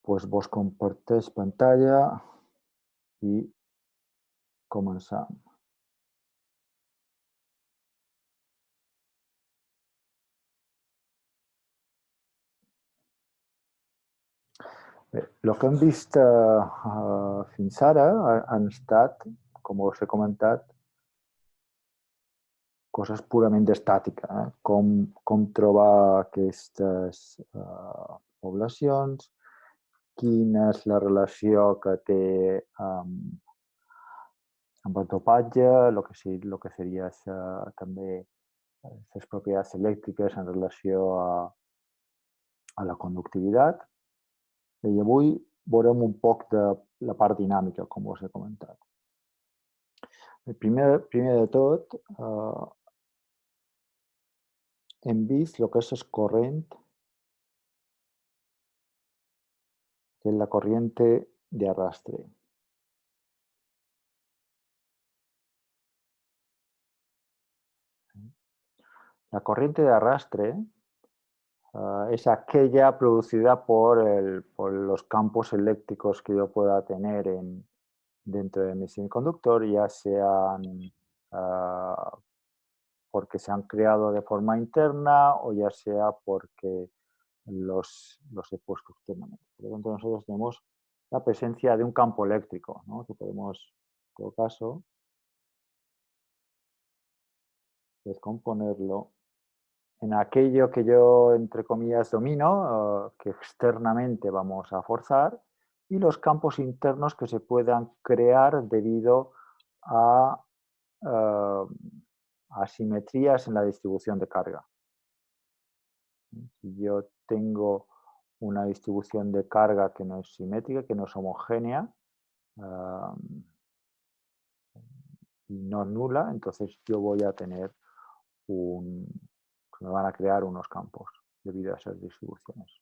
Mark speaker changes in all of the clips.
Speaker 1: Pues vos comparteix pantalla i començam. Bé, el que hem vist fins ara han estat, com us he comentat, coses purament estàtiques, com trobar aquestes poblacions, quina és la relació que té amb el topatge, el que seria també les propietats elèctriques en relació a la conductivitat. I avui veurem un poc de la part dinàmica, com us he comentat. Primer de tot, hem vist el que és el corrent, que és la corriente de arrastre. La corriente de arrastre es aquella producida por los campos eléctricos que yo pueda tener dentro de mi semiconductor, ya sean porque se han creado de forma interna o ya sea porque los he puesto externamente. Por lo tanto, nosotros tenemos la presencia de un campo eléctrico, ¿no? Que podemos, en todo caso, descomponerlo en aquello que yo, entre comillas, domino, que externamente vamos a forzar, y los campos internos que se puedan crear debido a asimetrías en la distribución de carga. Si yo tengo una distribución de carga que no es simétrica, que no es homogénea y no nula, entonces yo voy a tener me van a crear unos campos debido a esas distribuciones.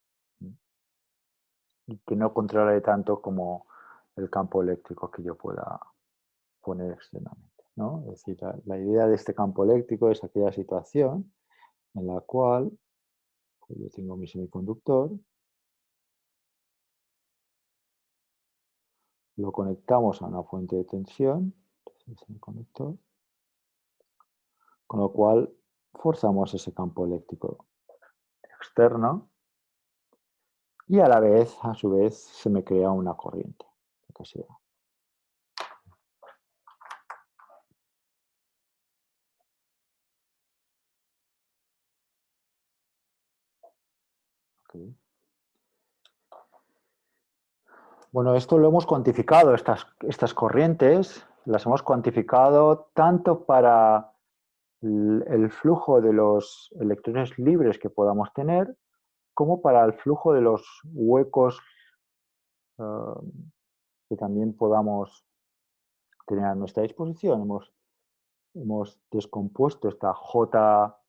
Speaker 1: Y que no controlaré tanto como el campo eléctrico que yo pueda poner externamente, ¿no? Es decir, la idea de este campo eléctrico es aquella situación en la cual pues yo tengo mi semiconductor, lo conectamos a una fuente de tensión, el semiconductor, con lo cual forzamos ese campo eléctrico externo y a la vez, a su vez, se me crea una corriente, lo que sea. Okay. Bueno, esto lo hemos cuantificado, estas corrientes las hemos cuantificado tanto para el flujo de los electrones libres que podamos tener, como para el flujo de los huecos que también podamos tener a nuestra disposición. Hemos descompuesto esta J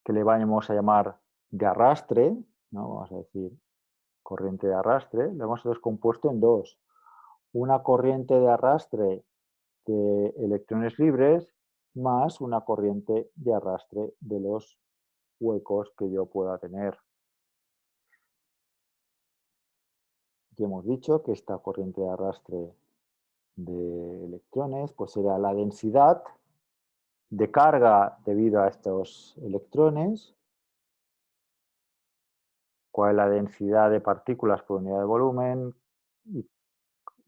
Speaker 1: que le vamos a llamar de arrastre, ¿no? Vamos a decir corriente de arrastre, lo hemos descompuesto en dos. Una corriente de arrastre de electrones libres más una corriente de arrastre de los huecos que yo pueda tener. Ya hemos dicho que esta corriente de arrastre de electrones pues será la densidad de carga debido a estos electrones, cuál es la densidad de partículas por unidad de volumen y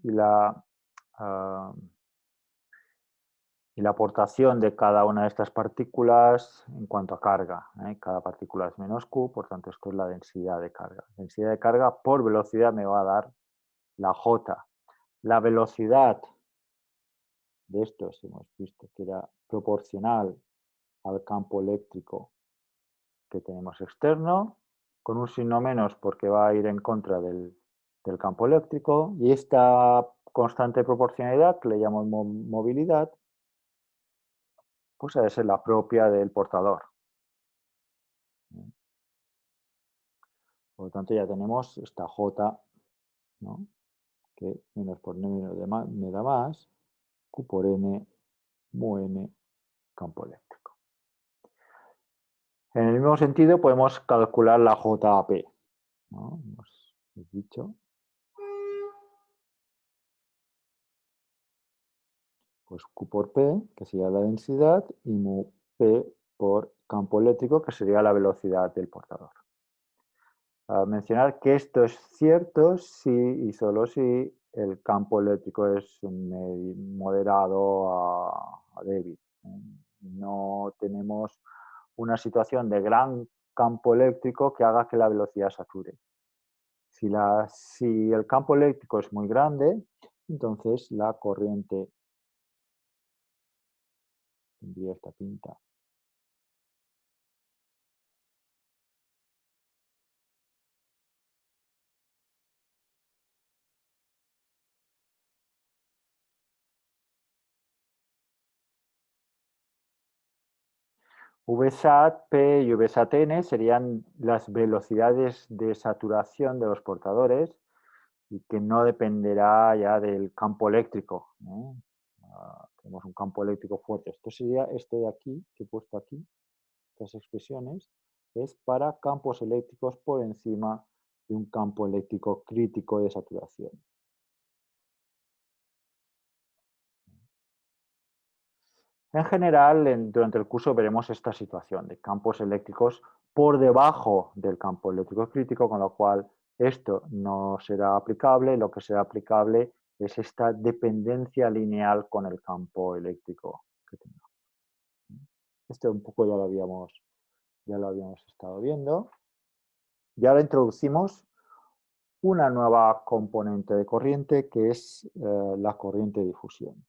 Speaker 1: la aportación de cada una de estas partículas en cuanto a carga. Cada partícula es menos Q, por tanto esto es la densidad de carga. Densidad de carga por velocidad me va a dar la J. La velocidad de estos hemos visto que era proporcional al campo eléctrico que tenemos externo, con un signo menos porque va a ir en contra del campo eléctrico, y esta constante de proporcionalidad, que le llamo movilidad, pues ha de ser la propia del portador. Por lo tanto, ya tenemos esta J, ¿no? Que menos por menos me da más, Q por N, mu N, campo eléctrico. En el mismo sentido, podemos calcular la JAP, ¿no? Hemos dicho Pues Q por P, que sería la densidad, y mu P por campo eléctrico, que sería la velocidad del portador. Mencionar que esto es cierto si y solo si el campo eléctrico es moderado a débil. No tenemos una situación de gran campo eléctrico que haga que la velocidad sature. Si el campo eléctrico es muy grande, entonces la corriente tendría esta pinta. VSAT, P y VSAT-N serían las velocidades de saturación de los portadores y que no dependerá ya del campo eléctrico. Tenemos un campo eléctrico fuerte. Esto sería esto de aquí, que he puesto aquí, estas expresiones, es para campos eléctricos por encima de un campo eléctrico crítico de saturación. En general, durante el curso veremos esta situación de campos eléctricos por debajo del campo eléctrico crítico, con lo cual esto no será aplicable. Lo que será aplicable es esta dependencia lineal con el campo eléctrico que tenga. Este un poco ya lo habíamos estado viendo. Y ahora introducimos una nueva componente de corriente que es la corriente de difusión.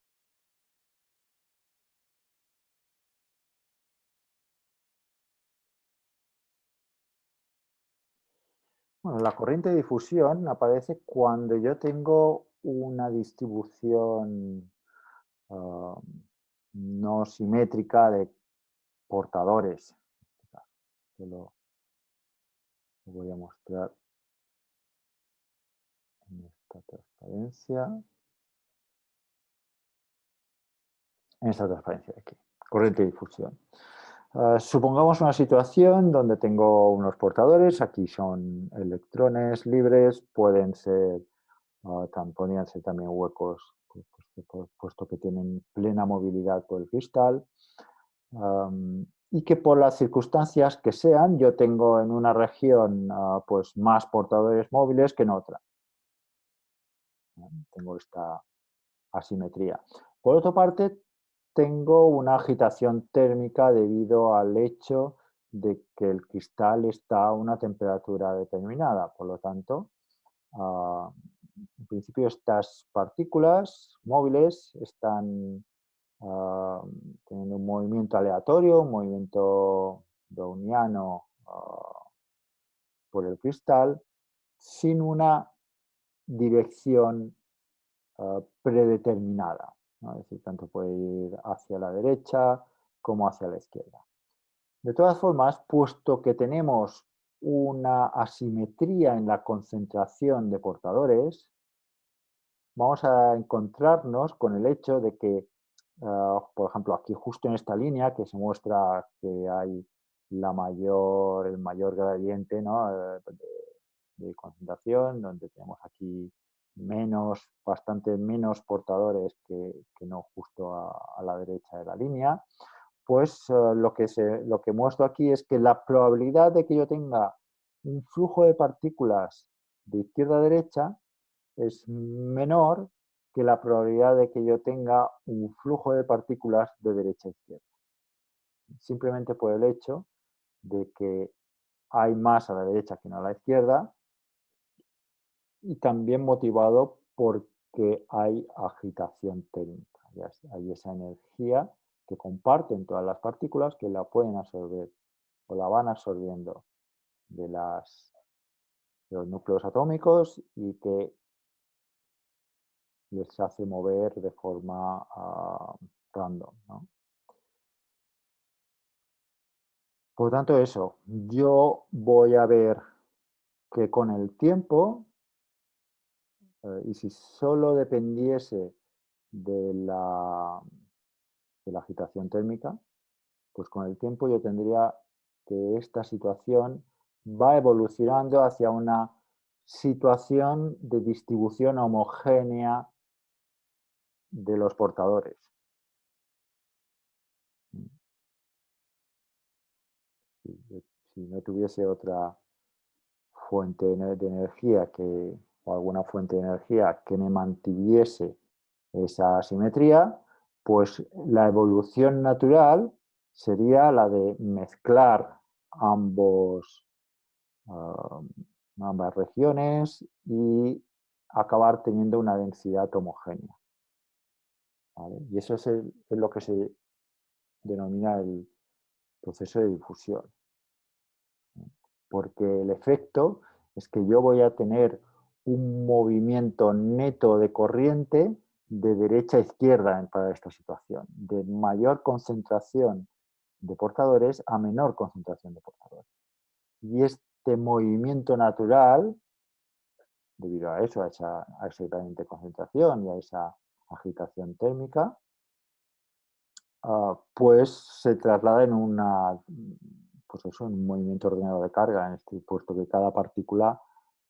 Speaker 1: Bueno, la corriente de difusión aparece cuando yo tengo una distribución no simétrica de portadores. Yo lo voy a mostrar en esta transparencia. En esta transparencia de aquí. Corriente de difusión. Supongamos una situación donde tengo unos portadores, aquí son electrones libres, podrían ser también huecos, puesto que tienen plena movilidad por el cristal, y que por las circunstancias que sean, yo tengo en una región pues más portadores móviles que en otra. Tengo esta asimetría. Por otra parte, tengo una agitación térmica debido al hecho de que el cristal está a una temperatura determinada. Por lo tanto, en principio estas partículas móviles están teniendo un movimiento aleatorio, un movimiento browniano por el cristal, sin una dirección predeterminada, ¿no? Es decir, tanto puede ir hacia la derecha como hacia la izquierda. De todas formas, puesto que tenemos una asimetría en la concentración de portadores, vamos a encontrarnos con el hecho de que, por ejemplo, aquí justo en esta línea que se muestra que hay el mayor gradiente, ¿no? de concentración, donde tenemos aquí bastante menos portadores que no justo a la derecha de la línea, pues lo que muestro aquí es que la probabilidad de que yo tenga un flujo de partículas de izquierda a derecha es menor que la probabilidad de que yo tenga un flujo de partículas de derecha a izquierda. Simplemente por el hecho de que hay más a la derecha que no a la izquierda, y también motivado porque hay agitación térmica. Hay esa energía que comparten todas las partículas que la pueden absorber o la van absorbiendo de los núcleos atómicos y que les hace mover de forma random, ¿no? Por lo tanto, eso, yo voy a ver que con el tiempo, y si solo dependiese de de la agitación térmica, pues con el tiempo yo tendría que esta situación va evolucionando hacia una situación de distribución homogénea de los portadores. Si no tuviese otra fuente de energía o alguna fuente de energía que me mantuviese esa asimetría, pues la evolución natural sería la de mezclar ambas regiones y acabar teniendo una densidad homogénea. ¿Vale? Y eso es lo que se denomina el proceso de difusión. Porque el efecto es que yo voy a tener un movimiento neto de corriente de derecha a izquierda para esta situación, de mayor concentración de portadores a menor concentración de portadores. Y este movimiento natural, debido a eso, a ese gradiente de concentración y a esa agitación térmica, pues se traslada en pues eso, en un movimiento ordenado de carga, puesto que cada partícula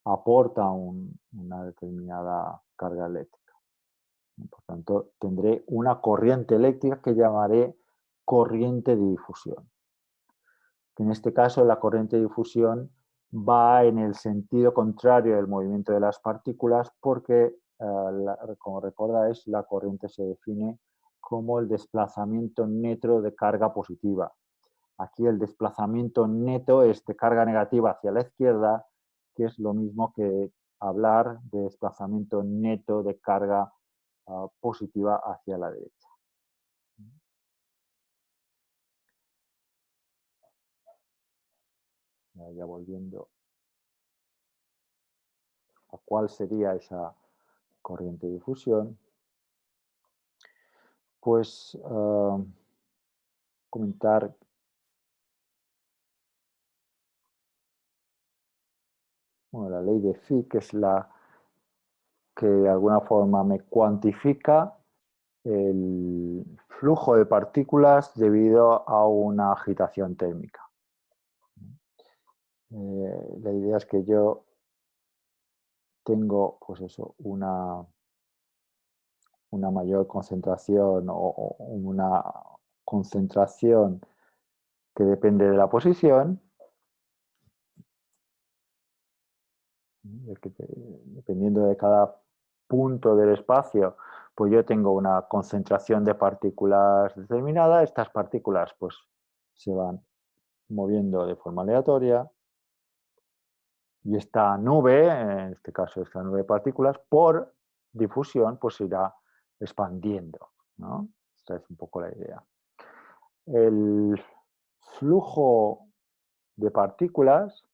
Speaker 1: aporta una determinada carga eléctrica. Por tanto, tendré una corriente eléctrica que llamaré corriente de difusión. En este caso, la corriente de difusión va en el sentido contrario del movimiento de las partículas porque, como recordáis, la corriente se define como el desplazamiento neto de carga positiva. Aquí el desplazamiento neto es de carga negativa hacia la izquierda, que es lo mismo que hablar de desplazamiento neto de carga positiva hacia la derecha. Ya volviendo a cuál sería esa corriente de difusión, pues comentar la ley de Fick, que es la que de alguna forma me cuantifica el flujo de partículas debido a una agitación térmica. La idea es que yo tengo, pues eso, una mayor concentración o una concentración que depende de la posición, dependiendo de cada punto del espacio, pues yo tengo una concentración de partículas determinada. Estas partículas pues se van moviendo de forma aleatoria y esta nube, en este caso esta nube de partículas, por difusión pues se irá expandiendo, ¿no? Esta es un poco la idea. El flujo de partículas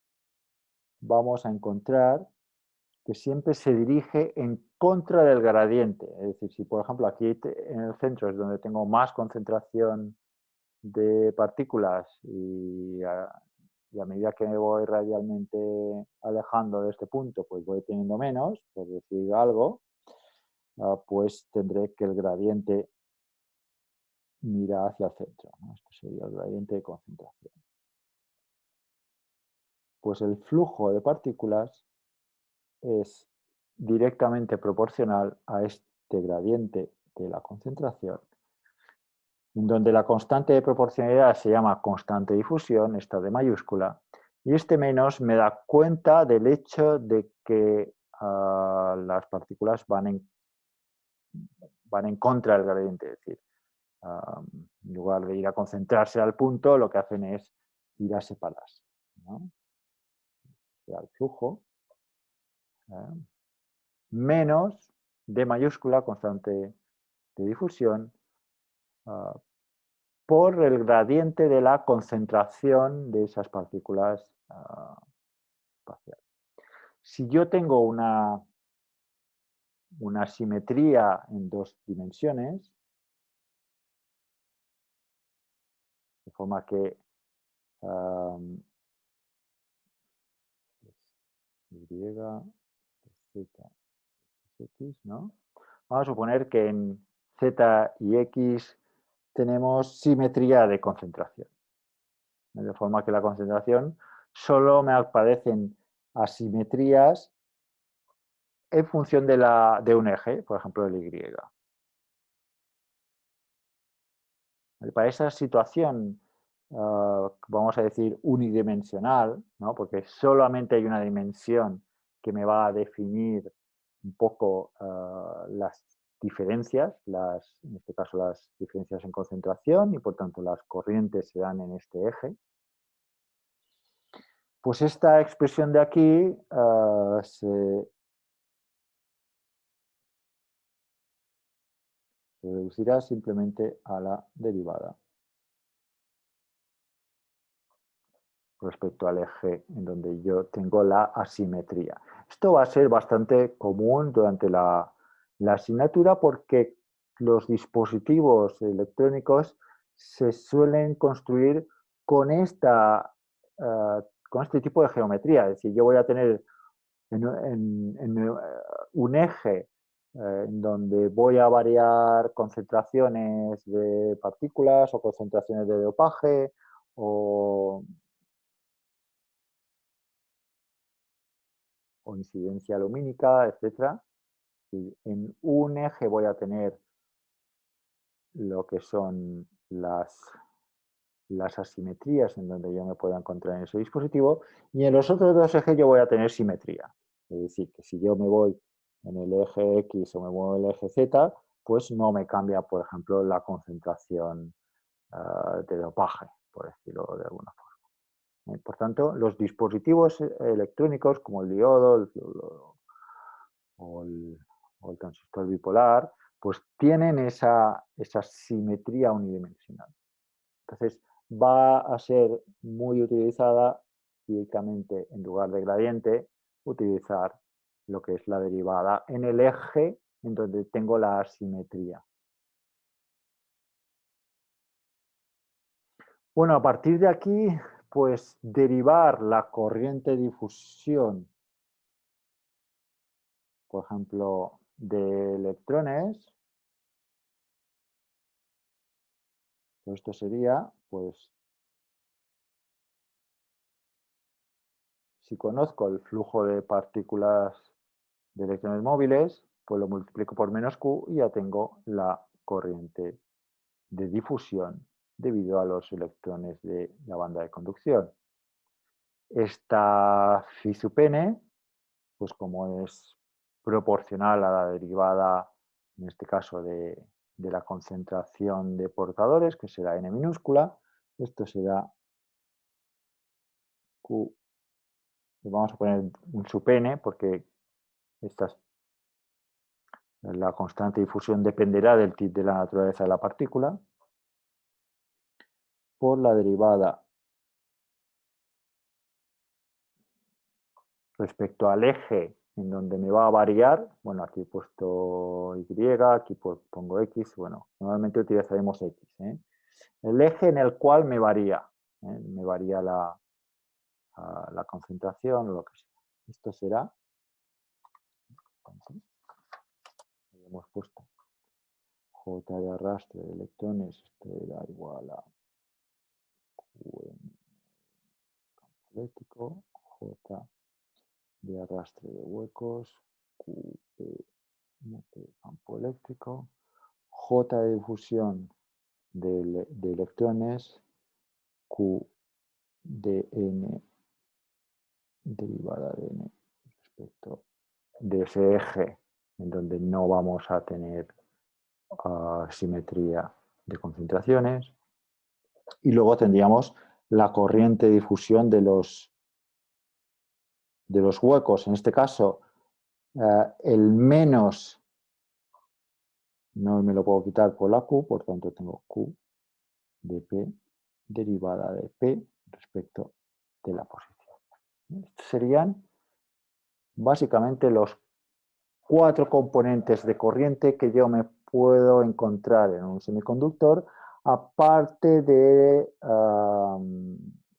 Speaker 1: vamos a encontrar que siempre se dirige en contra del gradiente. Es decir, si por ejemplo aquí en el centro es donde tengo más concentración de partículas y a medida que me voy radialmente alejando de este punto, pues voy teniendo menos, por decir algo, pues tendré que el gradiente mira hacia el centro, ¿no? Este sería el gradiente de concentración. Pues el flujo de partículas es directamente proporcional a este gradiente de la concentración, en donde la constante de proporcionalidad se llama constante de difusión, esta de mayúscula, y este menos me da cuenta del hecho de que las partículas van en contra del gradiente, es decir, en lugar de ir a concentrarse al punto, lo que hacen es ir a separarse, ¿no? O sea, el flujo menos D mayúscula, constante de difusión, por el gradiente de la concentración de esas partículas espaciales. Si yo tengo una simetría en dos dimensiones, de forma que Y, Z, X, ¿no? Vamos a suponer que en Z y X tenemos simetría de concentración. De forma que la concentración solo me aparecen asimetrías en función de un eje, por ejemplo, el Y. Para esa situación vamos a decir, unidimensional, ¿no? Porque solamente hay una dimensión que me va a definir un poco las diferencias, en este caso las diferencias en concentración y por tanto las corrientes se dan en este eje. Pues esta expresión de aquí se reducirá simplemente a la derivada respecto al eje en donde yo tengo la asimetría. Esto va a ser bastante común durante la asignatura porque los dispositivos electrónicos se suelen construir con, con este tipo de geometría. Es decir, yo voy a tener un eje en donde voy a variar concentraciones de partículas o concentraciones de dopaje o incidencia lumínica, etcétera. En un eje voy a tener lo que son las asimetrías en donde yo me puedo encontrar en ese dispositivo y en los otros dos ejes yo voy a tener simetría. Es decir, que si yo me voy en el eje X o me muevo en el eje Z, pues no me cambia, por ejemplo, la concentración de dopaje, por decirlo de alguna forma. Por tanto, los dispositivos electrónicos como el diodo, el fluodo o el transistor bipolar, pues tienen esa simetría unidimensional. Entonces, va a ser muy utilizada típicamente en lugar de gradiente, utilizar lo que es la derivada en el eje en donde tengo la asimetría. Bueno, a partir de aquí, pues derivar la corriente de difusión, por ejemplo, de electrones, pues esto sería, pues, si conozco el flujo de partículas de electrones móviles, pues lo multiplico por menos Q y ya tengo la corriente de difusión debido a los electrones de la banda de conducción. Esta phi sub n, pues como es proporcional a la derivada, en este caso de la concentración de portadores, que será n minúscula, esto será Q, vamos a poner un sub n porque la constante de difusión dependerá del tip de la naturaleza de la partícula, por la derivada respecto al eje en donde me va a variar. Bueno, aquí he puesto Y, aquí pongo X. Bueno, normalmente utilizaremos X. El eje en el cual me varía. Me varía la concentración o lo que sea. Esto será, entonces, hemos puesto J de arrastre de electrones, esto era igual a Q en campo eléctrico, J de arrastre de huecos, Q de campo eléctrico, J de difusión de electrones, Q de n derivada de n respecto de ese eje en donde no vamos a tener simetría de concentraciones. Y luego tendríamos la corriente de difusión de los huecos. En este caso, el menos no me lo puedo quitar por la Q, por tanto tengo Q de P derivada de P respecto de la posición. Estos serían básicamente los 4 componentes de corriente que yo me puedo encontrar en un semiconductor, aparte de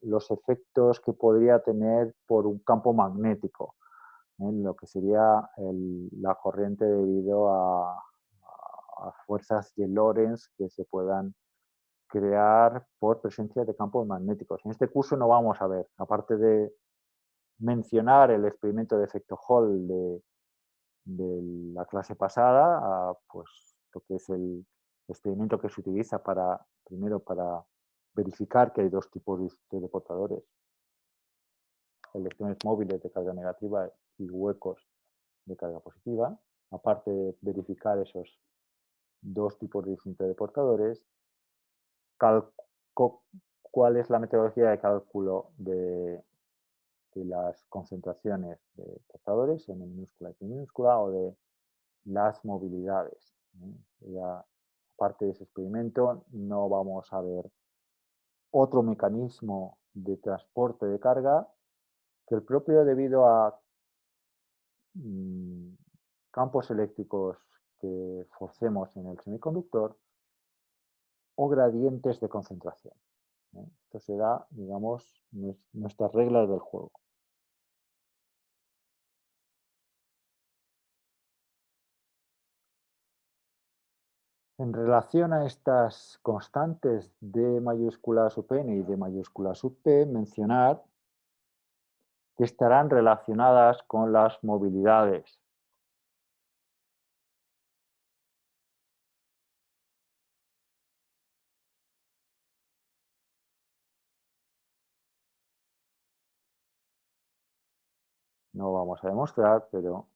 Speaker 1: los efectos que podría tener por un campo magnético, lo que sería la corriente debido a fuerzas de Lorentz que se puedan crear por presencia de campos magnéticos. En este curso no vamos a ver, aparte de mencionar el experimento de efecto Hall de la clase pasada, pues lo que es el experimento que se utiliza primero para verificar que hay dos tipos de portadores, electrones móviles de carga negativa y huecos de carga positiva, aparte de verificar esos dos tipos distintos de portadores, cuál es la metodología de cálculo de las concentraciones de portadores, M minúscula y P minúscula, o de las movilidades. Ya, aparte de ese experimento, no vamos a ver otro mecanismo de transporte de carga que el propio, debido a campos eléctricos que forcemos en el semiconductor, o gradientes de concentración. Esto será, digamos, nuestras reglas del juego. En relación a estas constantes D mayúscula sub n y D mayúscula sub p, mencionar que estarán relacionadas con las movilidades. No vamos a demostrar, pero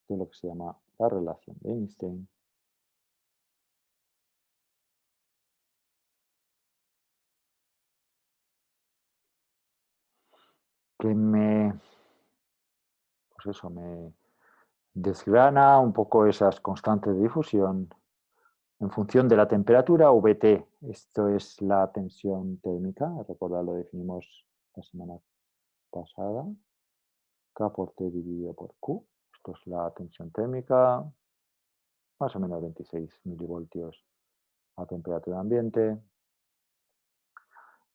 Speaker 1: es lo que se llama la relación de Einstein. Que pues eso, me desgrana un poco esas constantes de difusión en función de la temperatura VT. Esto es la tensión térmica, recordad, lo definimos la semana pasada. K por T dividido por Q. Esto es la tensión térmica, más o menos 26 milivoltios a temperatura ambiente.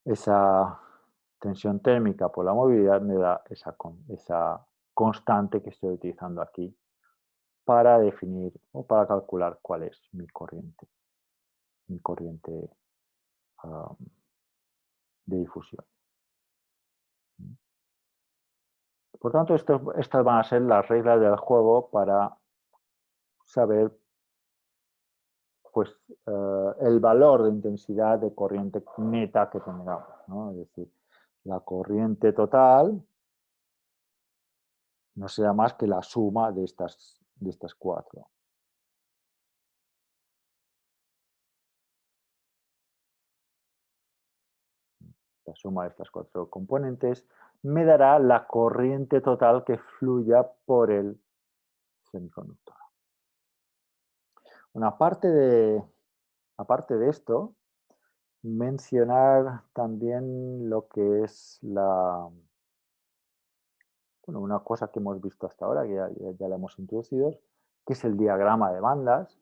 Speaker 1: Esa tensión térmica por la movilidad me da esa constante que estoy utilizando aquí para definir o para calcular cuál es mi corriente de difusión. Por tanto, estas van a ser las reglas del juego para saber pues, el valor de intensidad de corriente neta que tengamos, ¿no? Es decir, la corriente total no será más que la suma de estas cuatro. La suma de estas cuatro componentes me dará la corriente total que fluya por el semiconductor. aparte de esto, mencionar también lo que es una cosa que hemos visto hasta ahora, que ya la hemos introducido, que es el diagrama de bandas,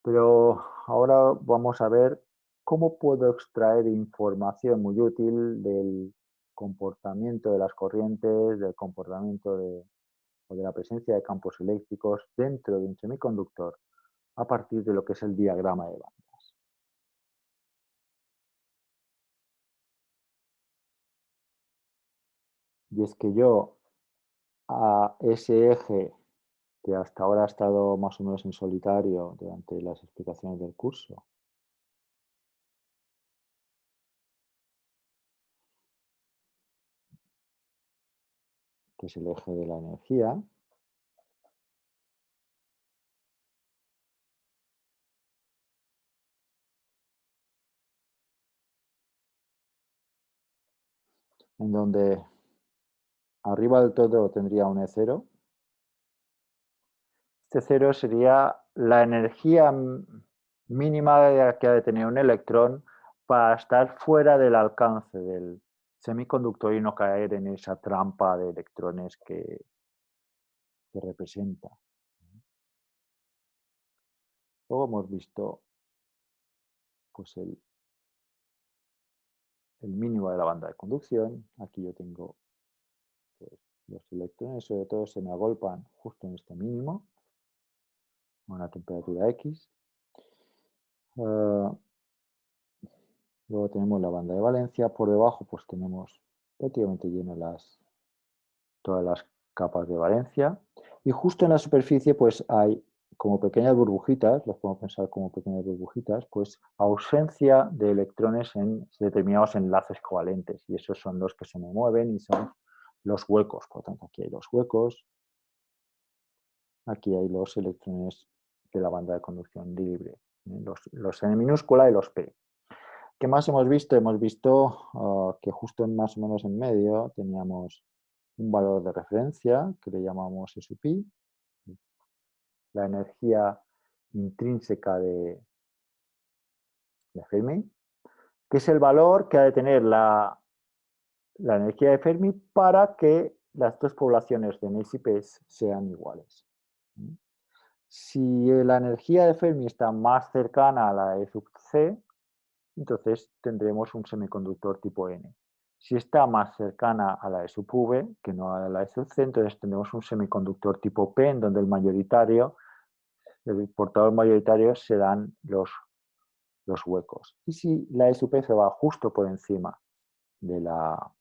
Speaker 1: pero ahora vamos a ver cómo puedo extraer información muy útil del comportamiento de las corrientes, del comportamiento o de la presencia de campos eléctricos dentro de un semiconductor a partir de lo que es el diagrama de bandas. Y es que yo a ese eje que hasta ahora ha estado más o menos en solitario durante las explicaciones del curso, que es el eje de la energía, en donde arriba del todo tendría un E0. Este cero sería la energía mínima que ha de tener un electrón para estar fuera del alcance del semiconductor y no caer en esa trampa de electrones que representa. Luego hemos visto pues, el mínimo de la banda de conducción. Aquí yo tengo pues, los electrones, sobre todo se me agolpan justo en este mínimo, a una temperatura X. Luego tenemos la banda de valencia. Por debajo pues tenemos prácticamente llenas todas las capas de valencia. Y justo en la superficie pues hay como pequeñas burbujitas, las podemos pensar como pequeñas burbujitas, pues ausencia de electrones en determinados enlaces covalentes. Y esos son los que se me mueven y son los huecos. Por lo tanto, aquí hay los huecos, aquí hay los electrones de la banda de conducción libre, los N minúscula y los P. ¿Qué más hemos visto? Hemos visto que justo más o menos en medio teníamos un valor de referencia que le llamamos S sub pi, la energía intrínseca de Fermi, que es el valor que ha de tener la energía de Fermi para que las dos poblaciones de Ness y Pes sean iguales. Si la energía de Fermi está más cercana a la E sub c, entonces tendremos un semiconductor tipo N. Si está más cercana a la E sub v, que no a la E sub c, entonces tendremos un semiconductor tipo P, en donde el portador mayoritario serán los huecos. Y si la E sub F va justo por encima de la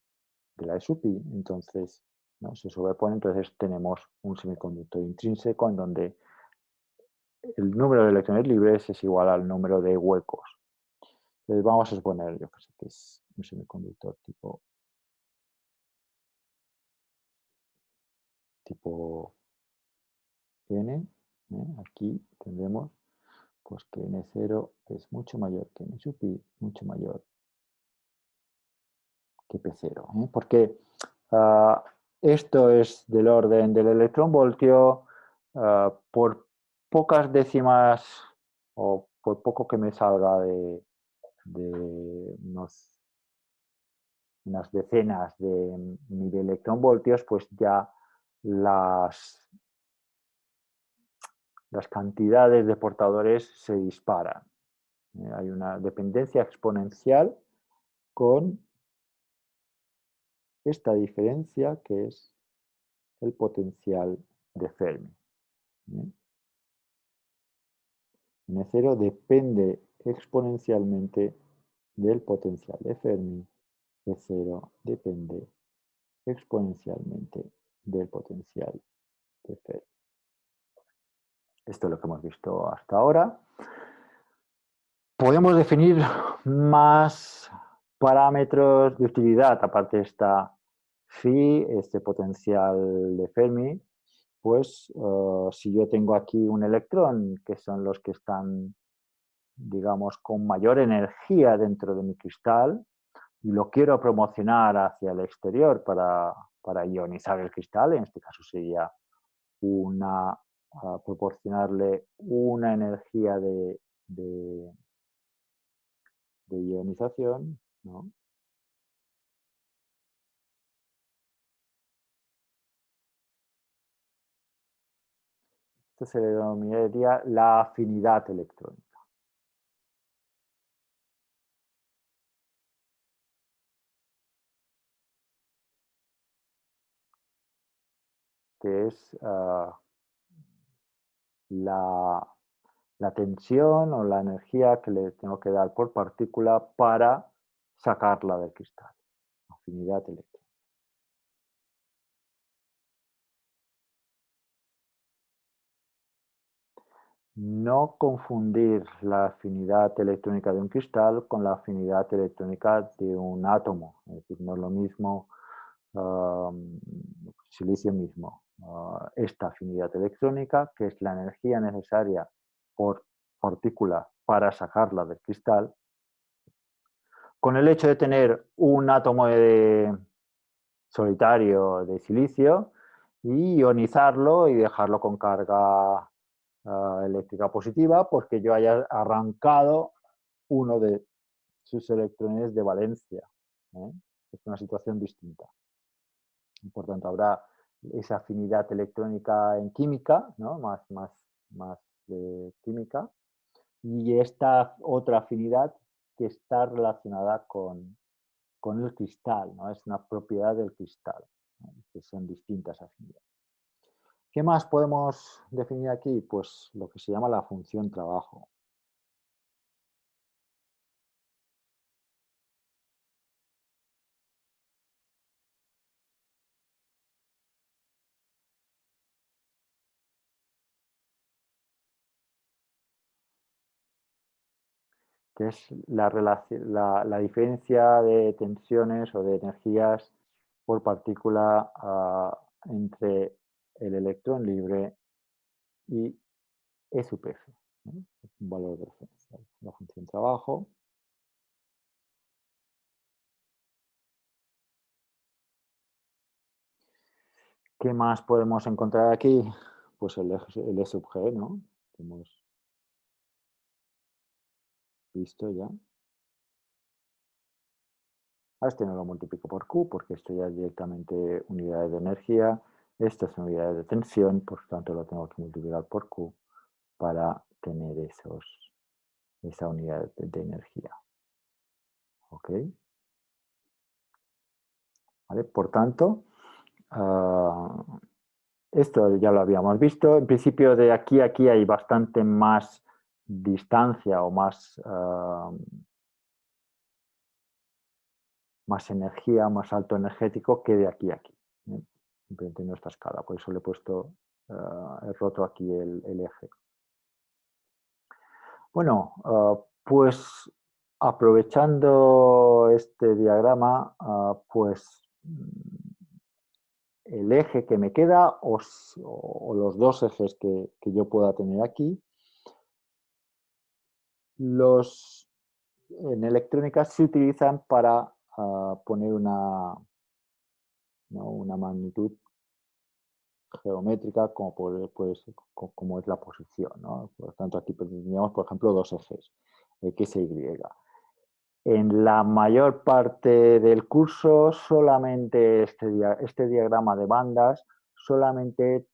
Speaker 1: E sub pi, entonces ¿no? se sobrepone, entonces tenemos un semiconductor intrínseco en donde el número de electrones libres es igual al número de huecos. Entonces vamos a suponer, yo que sé, que es un semiconductor tipo N. Aquí tendremos pues, que N0 es mucho mayor que N sub pi, mucho mayor que P0. Porque esto es del orden del electronvoltio, por pocas décimas o por poco que me salga de unas decenas de milielectronvoltios, pues ya las cantidades de portadores se disparan. Hay una dependencia exponencial con esta diferencia que es el potencial de Fermi. N0 depende exponencialmente del potencial de Fermi. E0 depende exponencialmente del potencial de Fermi. Esto es lo que hemos visto hasta ahora. Podemos definir más parámetros de utilidad, aparte de esta phi, este potencial de Fermi. Pues si yo tengo aquí un electrón, que son los que están, digamos, con mayor energía dentro de mi cristal, y lo quiero promocionar hacia el exterior para ionizar el cristal, en este caso sería proporcionarle una energía de ionización, ¿no? Esto se le denominaría la afinidad electrónica, que es la, la tensión o la energía que le tengo que dar por partícula para sacarla del cristal. Afinidad electrónica. No confundir la afinidad electrónica de un cristal con la afinidad electrónica de un átomo. Es decir, no es lo mismo silicio mismo. Esta afinidad electrónica, que es la energía necesaria por partícula para sacarla del cristal, con el hecho de tener un átomo solitario de silicio y ionizarlo y dejarlo con carga eléctrica positiva, porque yo haya arrancado uno de sus electrones de valencia. Es una situación distinta. Por tanto, habrá esa afinidad electrónica en química, ¿no? más química, y esta otra afinidad que está relacionada con el cristal, ¿no? Es una propiedad del cristal, ¿no? Que son distintas afinidades. ¿Qué más podemos definir aquí? Pues lo que se llama la función trabajo. que es la diferencia de tensiones o de energías por partícula entre el electrón libre y SUPF, ¿no? Un valor de referencia. La función trabajo. ¿Qué más podemos encontrar aquí? Pues el E sub G, ¿no? Que hemos visto ya. A este no lo multiplico por Q porque esto ya es directamente unidades de energía. Estas son unidades de tensión, por lo tanto lo tengo que multiplicar por Q para tener esa unidad de energía. ¿Ok? ¿Vale? Por tanto, esto ya lo habíamos visto. En principio, de aquí a aquí hay bastante más distancia o más energía, más alto energético que de aquí a aquí. Simplemente en nuestra escala. Por eso le he puesto, he roto aquí el eje. Bueno, pues aprovechando este diagrama, pues el eje que me queda o los dos ejes que yo pueda tener aquí, en electrónica se utilizan para poner una magnitud geométrica como es la posición, ¿no? Por lo tanto, aquí tendríamos, por ejemplo, dos ejes, X e Y. En la mayor parte del curso, solamente este diagrama de bandas solamente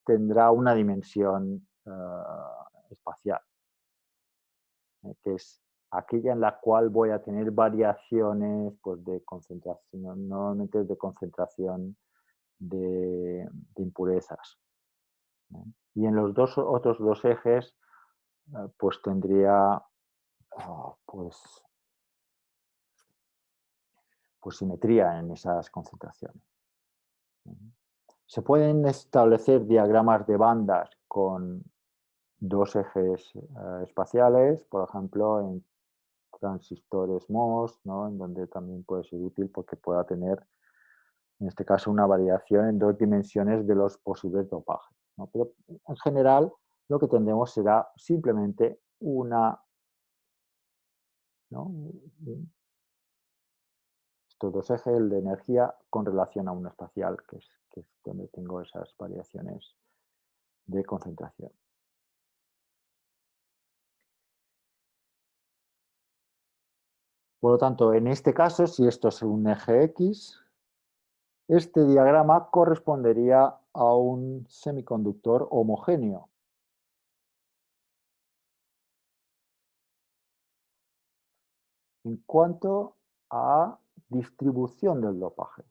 Speaker 1: tendrá una dimensión espacial, que es aquella en la cual voy a tener variaciones pues, de concentración, normalmente de concentración de impurezas. Y en los otros dos ejes, pues tendría pues simetría en esas concentraciones. Se pueden establecer diagramas de bandas con dos ejes espaciales, por ejemplo, en transistores MOS, ¿no? En donde también puede ser útil porque pueda tener, en este caso, una variación en dos dimensiones de los posibles dopajes, ¿no? Pero en general lo que tendremos será simplemente una, ¿no? Estos dos ejes, el de energía con relación a un espacial, que es donde tengo esas variaciones de concentración. Por lo tanto, en este caso, si esto es un eje X, este diagrama correspondería a un semiconductor homogéneo. En cuanto a distribución del dopaje.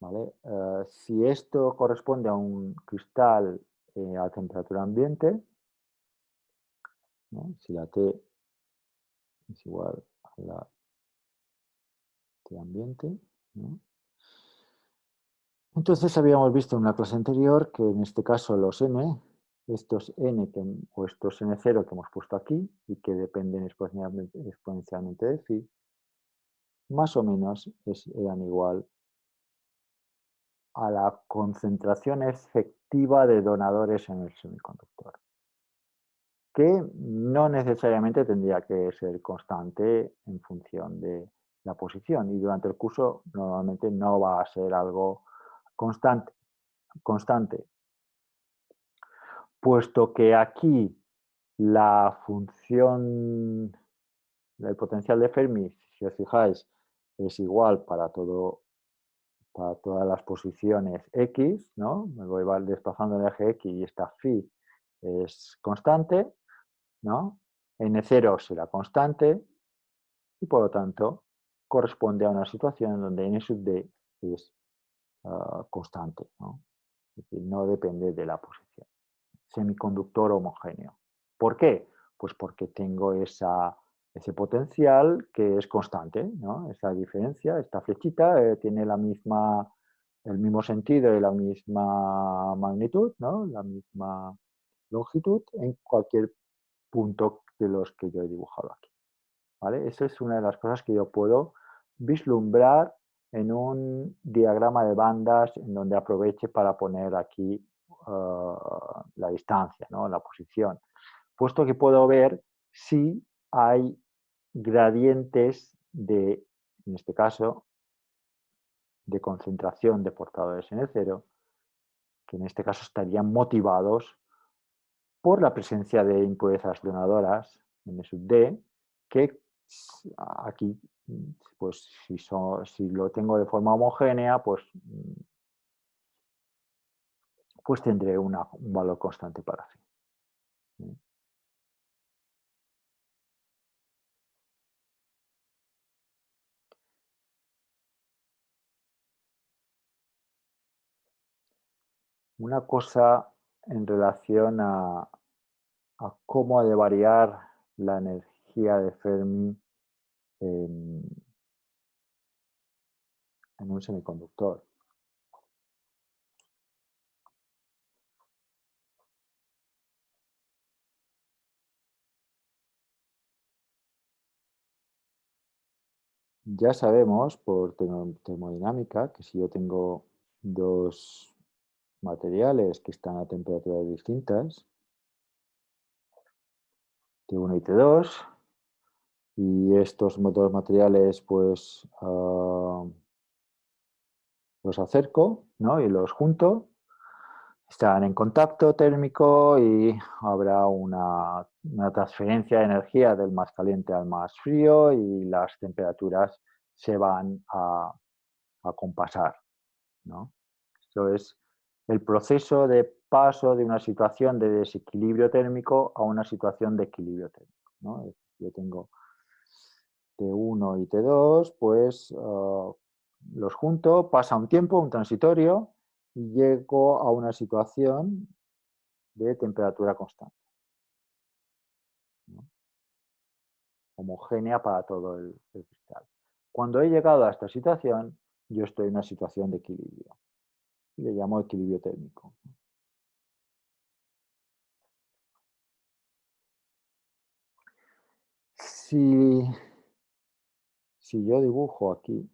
Speaker 1: ¿Vale? Si esto corresponde a un cristal a temperatura ambiente, ¿no? Si la T es igual a la T ambiente, ¿no? Entonces habíamos visto en una clase anterior que en este caso los n, estos n o estos n0 que hemos puesto aquí y que dependen exponencialmente de phi, más o menos eran igual a la concentración efectiva de donadores en el semiconductor, que no necesariamente tendría que ser constante en función de la posición y durante el curso normalmente no va a ser algo constante, puesto que aquí la función, el potencial de Fermi, si os fijáis, es igual para todas las posiciones X, ¿no? Me voy desplazando en el eje X y esta phi es constante, ¿no? N0 será constante y por lo tanto corresponde a una situación en donde N sub D es constante, ¿no? Es decir, no depende de la posición. Semiconductor homogéneo. ¿Por qué? Pues porque tengo ese potencial que es constante, ¿no? Esa diferencia, esta flechita tiene la misma el mismo sentido y la misma magnitud, ¿no? La misma longitud en cualquier punto de los que yo he dibujado aquí. ¿Vale? Esa es una de las cosas que yo puedo vislumbrar en un diagrama de bandas en donde aproveche para poner aquí la distancia, ¿no? La posición. Puesto que puedo ver si hay gradientes de, en este caso, de concentración de portadores en el cero, que en este caso estarían motivados por la presencia de impurezas donadoras en sub D, que aquí, pues si lo tengo de forma homogénea, pues tendré un valor constante para sí. Una cosa en relación a cómo ha de variar la energía de Fermi en, en un semiconductor. Ya sabemos por termodinámica que si yo tengo dos materiales que están a temperaturas distintas, T1 y T2, y estos dos materiales pues los acerco, ¿no? Y los junto, están en contacto térmico y habrá una transferencia de energía del más caliente al más frío y las temperaturas se van a compasar, ¿no? Esto es el proceso de paso de una situación de desequilibrio térmico a una situación de equilibrio térmico, ¿no? Yo tengo T1 y T2, pues los junto, pasa un tiempo, un transitorio, y llego a una situación de temperatura constante, ¿no? Homogénea para todo el cristal. Cuando he llegado a esta situación, yo estoy en una situación de equilibrio. Y le llamo equilibrio térmico. Si, si yo dibujo aquí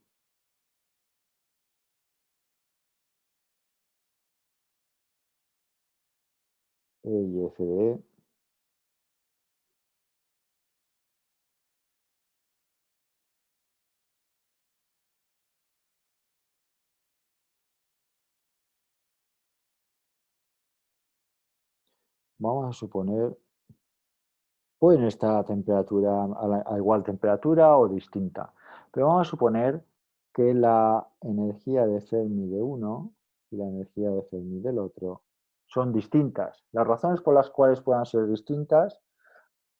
Speaker 1: E y F de E, vamos a suponer, pueden estar a temperatura, a igual temperatura o distinta, pero vamos a suponer que la energía de Fermi de uno y la energía de Fermi del otro son distintas. Las razones por las cuales puedan ser distintas,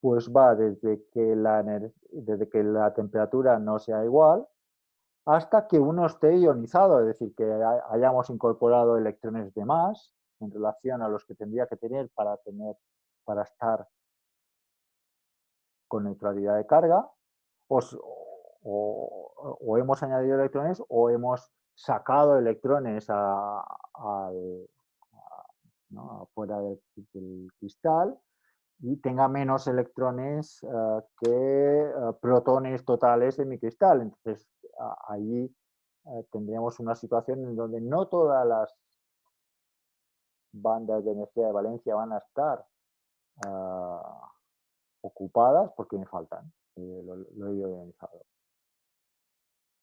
Speaker 1: pues va desde que la temperatura no sea igual hasta que uno esté ionizado, es decir, que hayamos incorporado electrones de más en relación a los que tendría que tener para estar con neutralidad de carga, o, o hemos añadido electrones o hemos sacado electrones ¿no? afuera del cristal y tenga menos electrones que protones totales en mi cristal. Entonces, allí tendríamos una situación en donde no todas las bandas de energía de valencia van a estar ocupadas porque me faltan, lo he ionizado,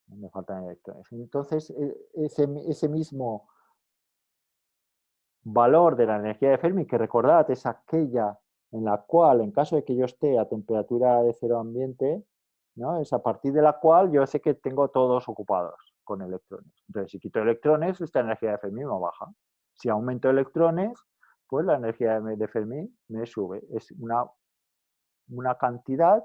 Speaker 1: me faltan electrones. Entonces, ese mismo valor de la energía de Fermi, que recordad es aquella en la cual, en caso de que yo esté a temperatura de cero ambiente, ¿no? Es a partir de la cual yo sé que tengo todos ocupados con electrones. Entonces, si quito electrones, esta energía de Fermi me baja. Si aumento electrones, pues la energía de Fermi me sube. Es una cantidad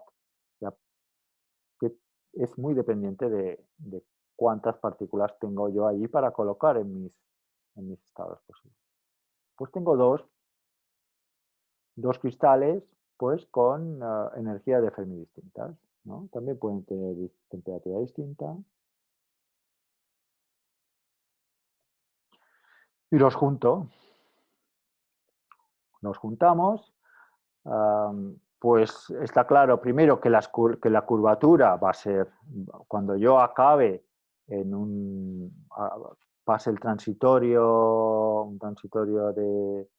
Speaker 1: que es muy dependiente de cuántas partículas tengo yo allí para colocar en mis estados posibles. Pues tengo dos cristales pues con energía de Fermi distintas, ¿no? También pueden tener temperatura distinta. y los junto. Nos juntamos, pues está claro primero que, que la curvatura va a ser, cuando yo acabe en pase el transitorio, un transitorio de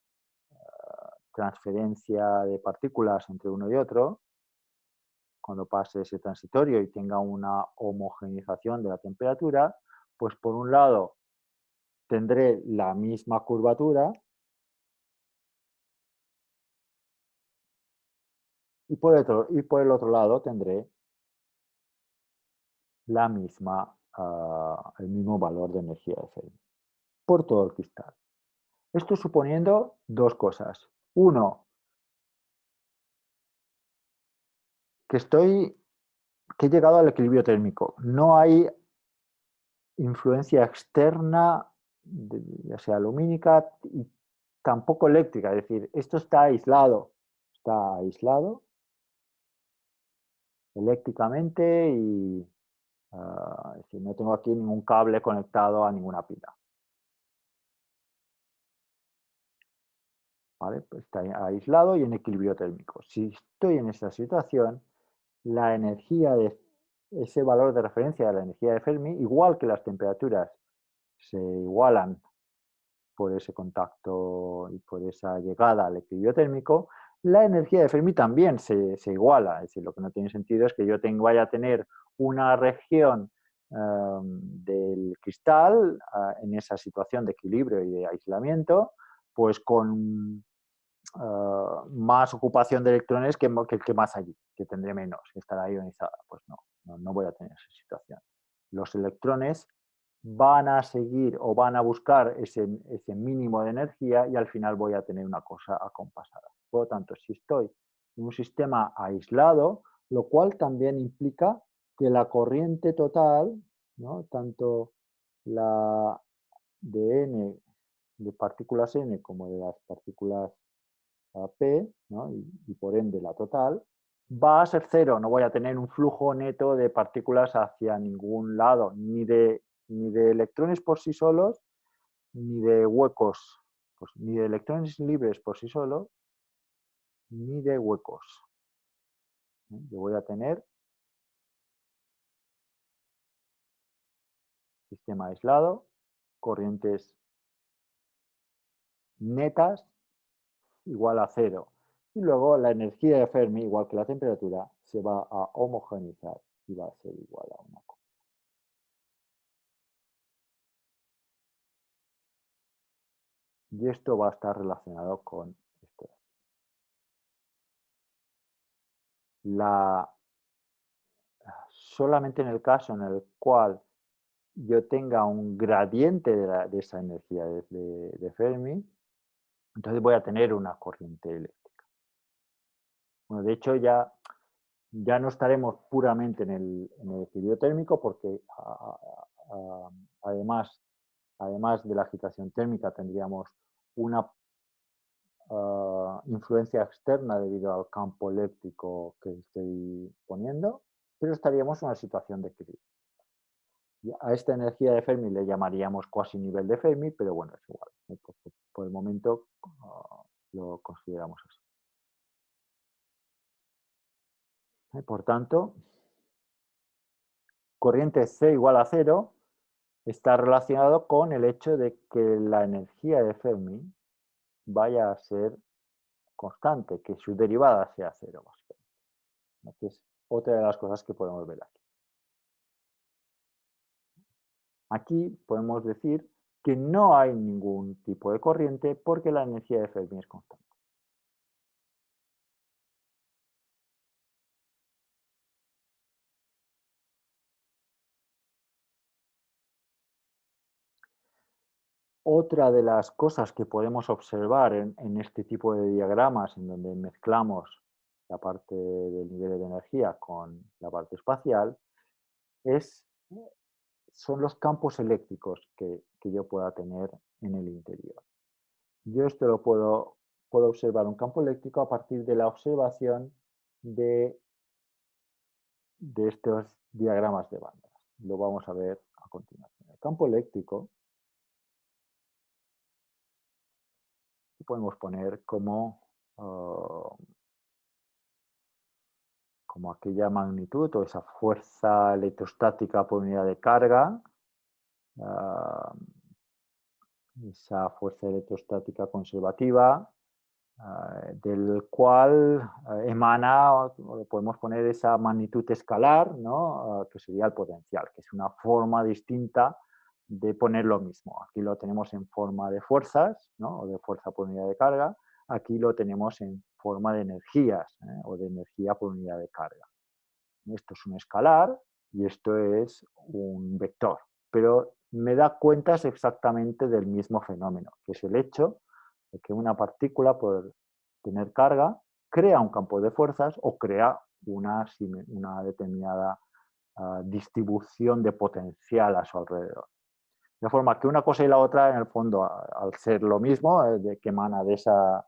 Speaker 1: transferencia de partículas entre uno y otro, cuando pase ese transitorio y tenga una homogeneización de la temperatura, pues por un lado tendré la misma curvatura y por el otro lado tendré el mismo valor de energía de Fermi por todo el cristal. Esto suponiendo dos cosas. Uno, que que he llegado al equilibrio térmico. No hay influencia externa, ya sea lumínica y tampoco eléctrica. Es decir, esto está aislado eléctricamente y es decir, no tengo aquí ningún cable conectado a ninguna pila. ¿Vale? Pues está aislado y en equilibrio térmico. Si estoy en esta situación, la energía de ese valor de referencia de la energía de Fermi, igual que las temperaturas se igualan por ese contacto y por esa llegada al equilibrio térmico, la energía de Fermi también se iguala. Es decir, lo que no tiene sentido es que yo vaya a tener una región del cristal en esa situación de equilibrio y de aislamiento, pues con más ocupación de electrones que más allí, que tendré menos, que estará ionizada. Pues no voy a tener esa situación. Los electrones van a seguir o van a buscar ese mínimo de energía y al final voy a tener una cosa acompasada. Por lo tanto, si estoy en un sistema aislado, lo cual también implica que la corriente total, ¿no? Tanto la de n de partículas n como de las partículas P, ¿no? Y por ende la total, va a ser cero. No voy a tener un flujo neto de partículas hacia ningún lado, ni de electrones por sí solos, ni de huecos, pues, ni de electrones libres por sí solos, ni de huecos. Yo voy a tener sistema aislado, corrientes netas igual a cero. Y luego la energía de Fermi, igual que la temperatura, se va a homogeneizar y va a ser igual a una cosa. Y esto va a estar relacionado con esto. La, Solamente en el caso en el cual yo tenga un gradiente de esa energía de Fermi, entonces voy a tener una corriente eléctrica. Bueno, de hecho, ya no estaremos puramente en el equilibrio térmico porque además, además de la agitación térmica tendríamos una influencia externa debido al campo eléctrico que estoy poniendo, pero estaríamos en una situación de equilibrio. A esta energía de Fermi le llamaríamos cuasi nivel de Fermi, pero bueno, es igual. Por el momento lo consideramos así. Por tanto, corriente C igual a cero está relacionado con el hecho de que la energía de Fermi vaya a ser constante, que su derivada sea cero, básicamente. Que es otra de las cosas que podemos ver aquí. Aquí podemos decir que no hay ningún tipo de corriente porque la energía de Fermi es constante. Otra de las cosas que podemos observar en este tipo de diagramas, en donde mezclamos la parte del nivel de energía con la parte espacial, son los campos eléctricos que yo pueda tener en el interior. Yo esto puedo observar un campo eléctrico a partir de la observación de estos diagramas de bandas. Lo vamos a ver a continuación. El campo eléctrico podemos poner como aquella magnitud o esa fuerza electrostática por unidad de carga, esa fuerza electrostática conservativa, del cual emana, o podemos poner esa magnitud escalar, ¿no? Que sería el potencial, que es una forma distinta de poner lo mismo. Aquí lo tenemos en forma de fuerzas, ¿no? O de fuerza por unidad de carga. Aquí lo tenemos en forma de energías, o de energía por unidad de carga. Esto es un escalar y esto es un vector, pero me da cuentas exactamente del mismo fenómeno, que es el hecho de que una partícula, por tener carga, crea un campo de fuerzas o crea una determinada distribución de potencial a su alrededor. De forma que una cosa y la otra, en el fondo, al ser lo mismo, que emana de esa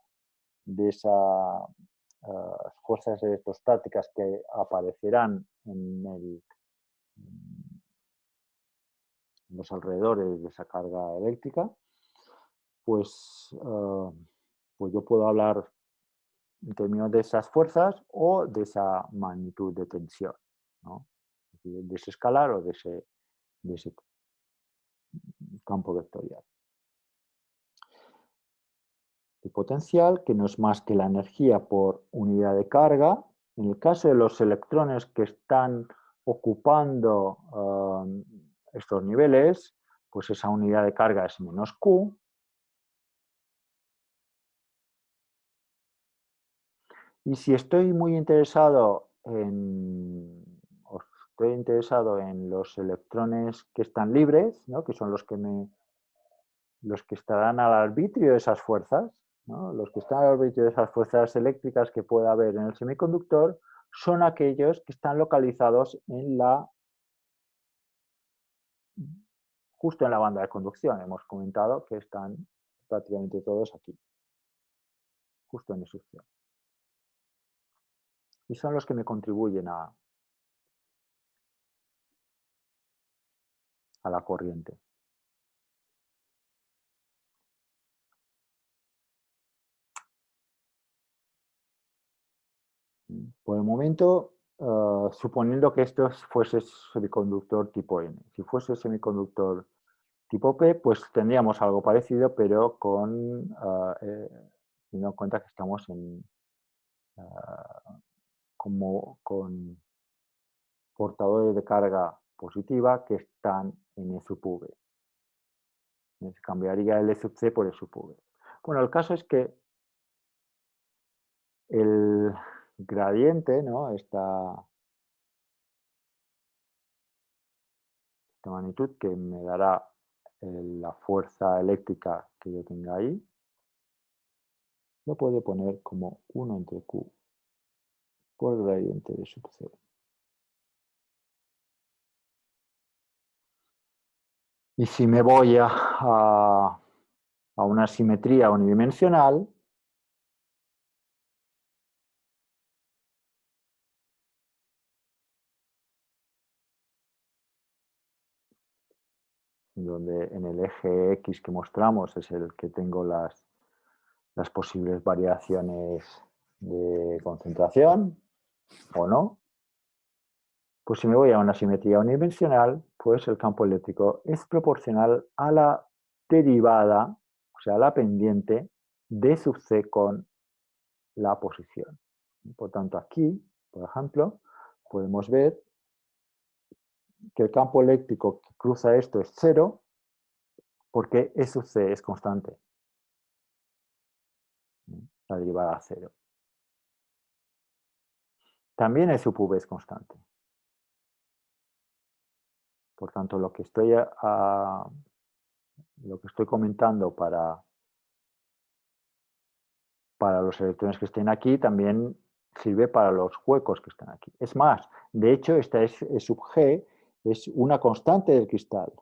Speaker 1: fuerzas electrostáticas que aparecerán en los alrededores de esa carga eléctrica, pues, pues yo puedo hablar en términos de esas fuerzas o de esa magnitud de tensión, ¿no? De ese escalar o de ese campo vectorial. El potencial, que no es más que la energía por unidad de carga. En el caso de los electrones que están ocupando estos niveles, pues esa unidad de carga es menos Q. Y si estoy muy interesado en los electrones que están libres, ¿no? Que son los que estarán al arbitrio de esas fuerzas, ¿no? Los que están al arbitrio de esas fuerzas eléctricas que pueda haber en el semiconductor, son aquellos que están localizados justo en la banda de conducción. Hemos comentado que están prácticamente todos aquí, justo en esa opción. Y son los que me contribuyen a la corriente. Por el momento, suponiendo que esto fuese semiconductor tipo N. Si fuese semiconductor tipo P, pues tendríamos algo parecido, pero teniendo en cuenta que estamos con portadores de carga positiva que están en E sub V. Cambiaría el E sub C por E sub V. Bueno, el caso es que el gradiente, ¿no? Esta magnitud que me dará la fuerza eléctrica que yo tenga ahí, lo puedo poner como 1 entre Q por el gradiente de sub C. Y si me voy a una simetría unidimensional, donde en el eje X que mostramos es el que tengo las posibles variaciones de concentración o no, pues si me voy a una simetría unidimensional, pues el campo eléctrico es proporcional a la derivada, o sea, a la pendiente de sub C con la posición. Por tanto, aquí, por ejemplo, podemos ver que el campo eléctrico que cruza esto es cero, porque E sub C es constante. La derivada a cero. También E sub V es constante. Por tanto, lo que estoy comentando para los electrones que estén aquí también sirve para los huecos que están aquí. Es más, de hecho, esta E sub G es una constante del cristal.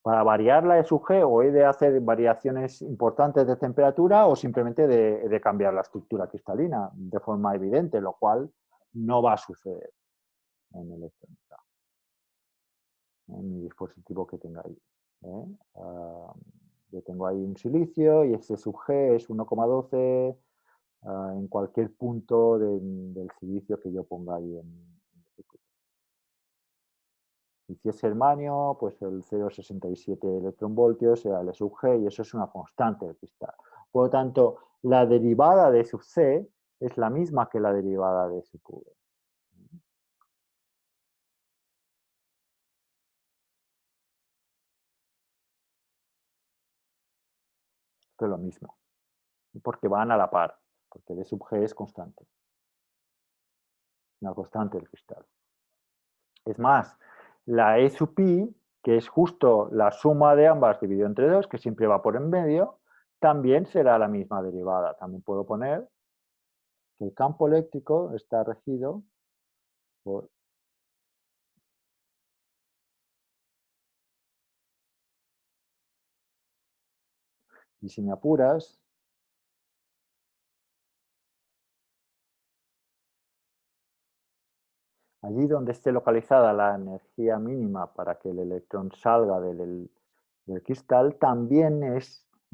Speaker 1: Para variar la E sub G o he de hacer variaciones importantes de temperatura o simplemente de cambiar la estructura cristalina de forma evidente, lo cual no va a suceder en electrónica, en mi dispositivo que tenga ahí. Yo tengo ahí un silicio y ese sub G es 1,12 en cualquier punto del silicio que yo ponga ahí en el circuito. Y si es germanio, pues el 0,67 electronvoltios será L sub G y eso es una constante del cristal. Por lo tanto, la derivada de sub C es la misma que la derivada de sub V. Esto es lo mismo, porque van a la par, porque D sub G es constante, una constante del cristal. Es más, la E sub pi, que es justo la suma de ambas dividido entre 2, que siempre va por en medio, también será la misma derivada. También puedo poner que el campo eléctrico está regido por... Y si me apuras, allí donde esté localizada la energía mínima para que el electrón salga del cristal, también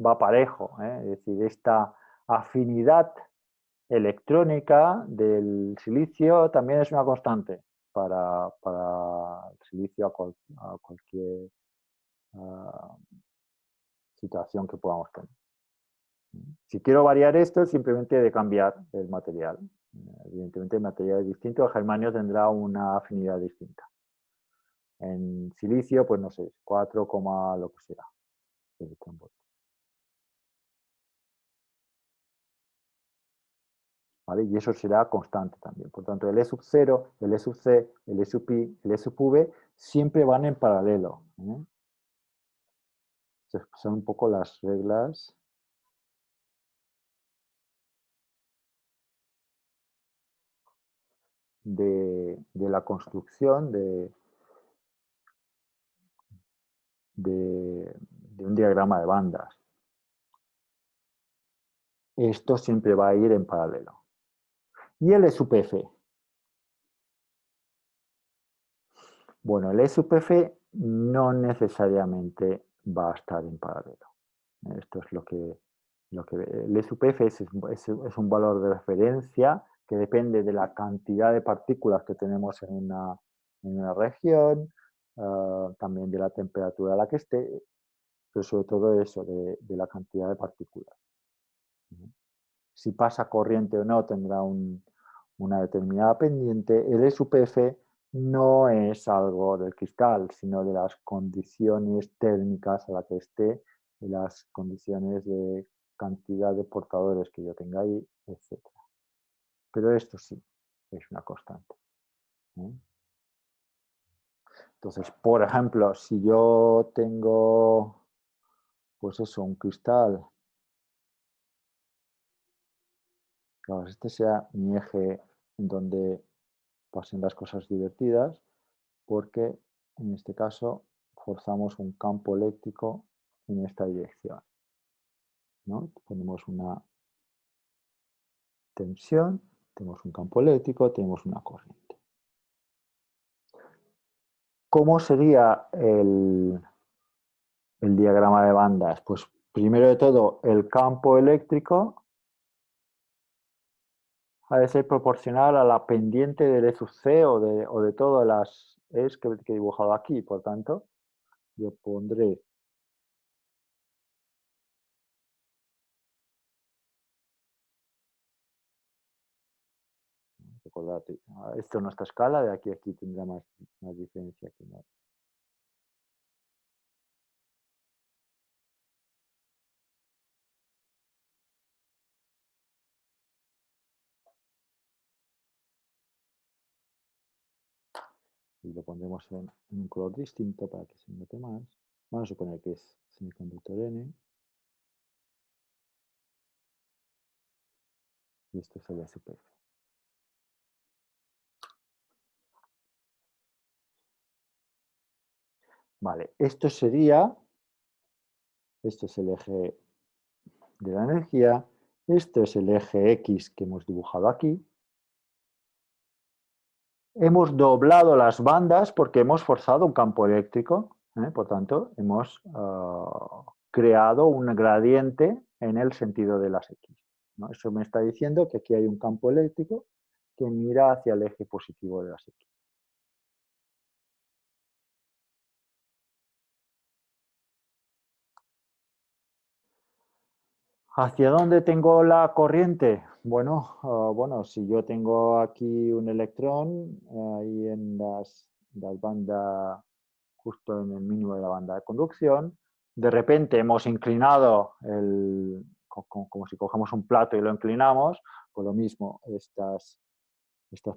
Speaker 1: va parejo. Es decir, esta afinidad electrónica del silicio también es una constante para el silicio a cualquier situación que podamos tener. Si quiero variar esto, simplemente he de cambiar el material. Evidentemente el material es distinto, el germanio tendrá una afinidad distinta. En silicio, pues no sé, 4, lo que sea. ¿Vale? Y eso será constante también. Por tanto, el E sub 0, el E sub C, el E sub pi, el E sub V siempre van en paralelo. Estas son un poco las reglas de la construcción de un diagrama de bandas. Esto siempre va a ir en paralelo. Y el E sub F. Bueno, el E sub F no necesariamente va a estar en paralelo. Esto es lo que el E sub F es un valor de referencia que depende de la cantidad de partículas que tenemos en una región, también de la temperatura a la que esté, pero sobre todo eso, de la cantidad de partículas. Si pasa corriente o no tendrá una determinada pendiente. El E sub F no es algo del cristal, sino de las condiciones térmicas a las que esté, de las condiciones de cantidad de portadores que yo tenga ahí, etc. Pero esto sí, es una constante. Entonces, por ejemplo, si yo tengo, pues eso, un cristal, claro, este sea mi eje en donde pasen las cosas divertidas, porque en este caso forzamos un campo eléctrico en esta dirección, ¿no? Ponemos una tensión, tenemos un campo eléctrico, tenemos una corriente. ¿Cómo sería el diagrama de bandas? Pues primero de todo, el campo eléctrico ha de ser proporcional a la pendiente del E sub C o de todas las E's que he dibujado aquí. Por tanto, yo pondré recordad, esto es nuestra escala, de aquí a aquí tendrá más diferencia que no. Y lo pondremos en un color distinto para que se note más. Vamos a suponer que es semiconductor N. Y esto sería super. Vale, esto es el eje de la energía, esto es el eje X que hemos dibujado aquí. Hemos doblado las bandas porque hemos forzado un campo eléctrico, por tanto, hemos creado un gradiente en el sentido de las X, ¿no? Eso me está diciendo que aquí hay un campo eléctrico que mira hacia el eje positivo de las X. ¿Hacia dónde tengo la corriente? Bueno, bueno, si yo tengo aquí un electrón ahí en las bandas, justo en el mínimo de la banda de conducción, de repente hemos inclinado como si cogemos un plato y lo inclinamos, pues lo mismo, estas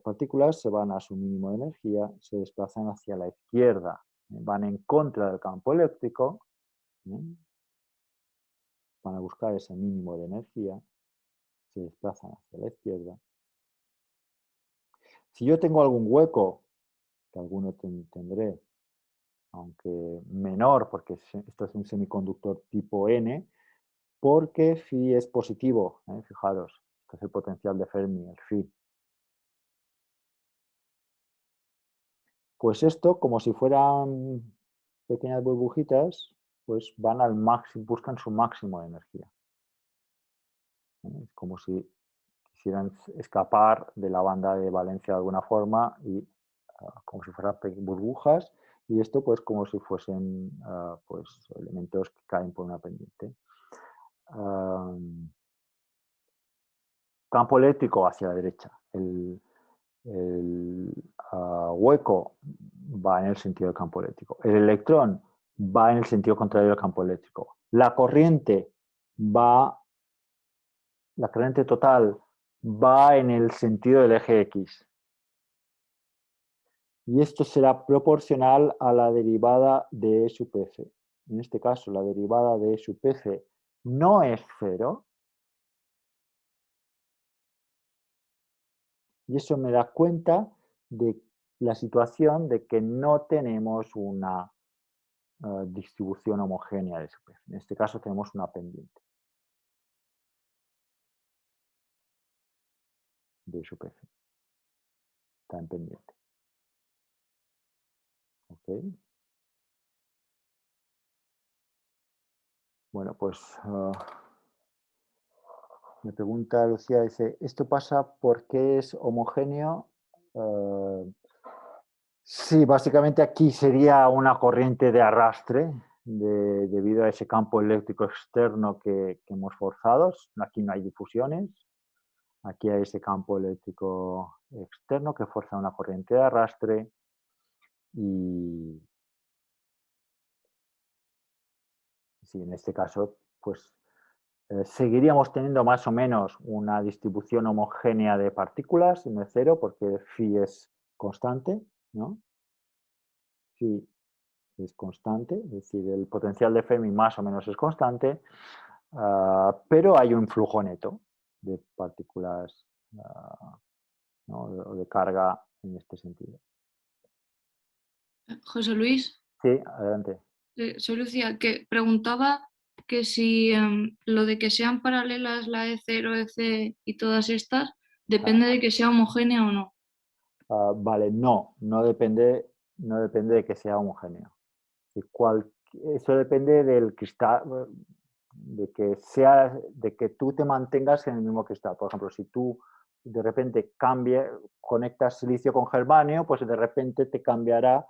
Speaker 1: partículas se van a su mínimo de energía, se desplazan hacia la izquierda, van en contra del campo eléctrico, ¿eh? Van a buscar ese mínimo de energía, se desplazan hacia la izquierda. Si yo tengo algún hueco, que alguno tendré, aunque menor, porque esto es un semiconductor tipo N, porque Phi es positivo, fijaros, este es el potencial de Fermi, el Phi. Pues esto, como si fueran pequeñas burbujitas, pues van al máximo, buscan su máximo de energía. Es como si quisieran escapar de la banda de valencia de alguna forma y como si fueran burbujas, y esto pues como si fuesen pues elementos que caen por una pendiente. Campo eléctrico hacia la derecha. El hueco va en el sentido del campo eléctrico. El electrón va en el sentido contrario del campo eléctrico. La corriente total va en el sentido del eje X. Y esto será proporcional a la derivada de E sub f. En este caso, la derivada de E sub f no es cero. Y eso me da cuenta de la situación de que no tenemos una distribución homogénea de E sub f. En este caso tenemos una pendiente de E sub f. Está en pendiente. ¿Okay? Bueno, pues me pregunta Lucía, dice, ¿esto pasa porque es homogéneo? Sí, básicamente aquí sería una corriente de arrastre debido a ese campo eléctrico externo que hemos forzado. Aquí no hay difusiones. Aquí hay ese campo eléctrico externo que fuerza una corriente de arrastre y sí, en este caso, pues seguiríamos teniendo más o menos una distribución homogénea de partículas en el cero porque phi es constante, ¿no? Phi es constante, es decir, el potencial de Fermi más o menos es constante, pero hay un flujo neto de partículas ¿no? o de carga en este sentido.
Speaker 2: José Luis,
Speaker 1: Sí, adelante.
Speaker 2: soy Lucía, que preguntaba que si lo de que sean paralelas la E0, EC y todas estas, depende de que sea homogénea o no.
Speaker 1: Vale, no depende de que sea homogéneo. Eso depende del cristal, de que tú te mantengas en el mismo cristal. Por ejemplo, si tú de repente conectas silicio con germanio, pues de repente te cambiará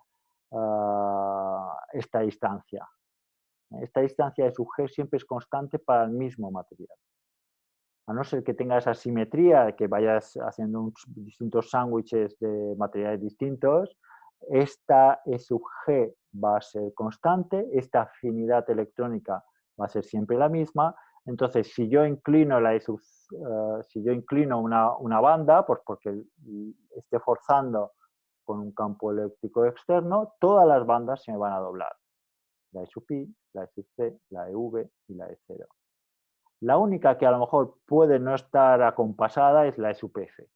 Speaker 1: esta distancia. Esta distancia de sub G siempre es constante para el mismo material. A no ser que tengas asimetría, que vayas haciendo distintos sándwiches de materiales distintos, esta E sub G va a ser constante, esta afinidad electrónica va a ser siempre la misma. Entonces, si yo inclino una banda, pues porque esté forzando con un campo eléctrico externo, todas las bandas se me van a doblar. La E sub I, la E sub C, la EV y la E0. La única que a lo mejor puede no estar acompasada es la E sub f,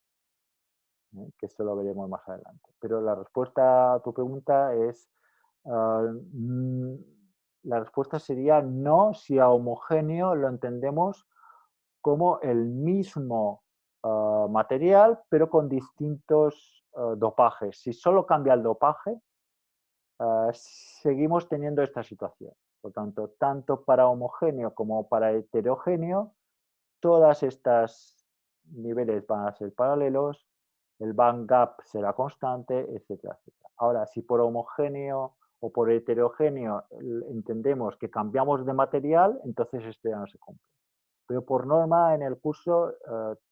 Speaker 1: que esto lo veremos más adelante. Pero la respuesta a tu pregunta es, la respuesta sería no si a homogéneo lo entendemos como el mismo material, pero con distintos dopajes. Si solo cambia el dopaje, seguimos teniendo esta situación. Por tanto, tanto para homogéneo como para heterogéneo, todas estas niveles van a ser paralelos, el band gap será constante, etcétera, etcétera. Ahora, si por homogéneo o por heterogéneo entendemos que cambiamos de material, entonces esto ya no se cumple. Pero por norma en el curso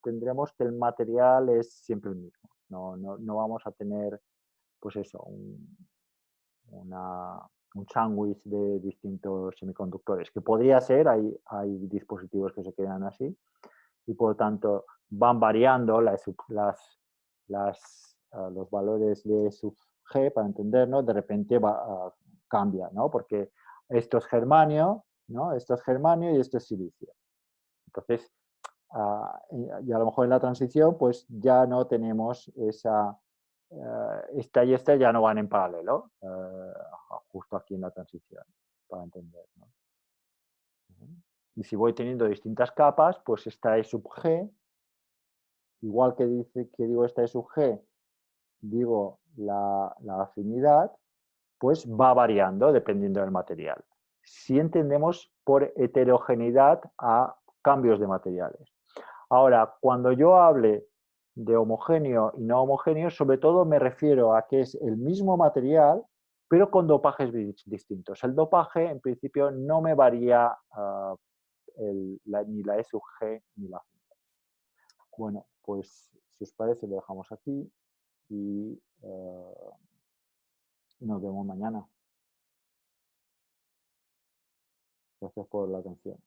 Speaker 1: tendremos que el material es siempre el mismo. No vamos a tener, pues eso, un sándwich de distintos semiconductores, que podría ser, hay dispositivos que se quedan así, y por lo tanto van variando los valores de sub G, para entendernos, de repente cambia, ¿no? Porque esto es germanio, ¿no? Esto es germanio y esto es silicio. Entonces, y a lo mejor en la transición, pues ya no tenemos esta y esta ya no van en paralelo, justo aquí en la transición, para entender, ¿no? Y si voy teniendo distintas capas, pues esta E sub G, igual que digo esta E sub G, digo la afinidad, pues va variando dependiendo del material. Si entendemos por heterogeneidad a cambios de materiales. Ahora, cuando yo hable de homogéneo y no homogéneo, sobre todo me refiero a que es el mismo material, pero con dopajes distintos. El dopaje, en principio, no me varía ni la E sub G ni la afinidad. Bueno, pues si os parece, lo dejamos aquí y nos vemos mañana. Gracias por la atención.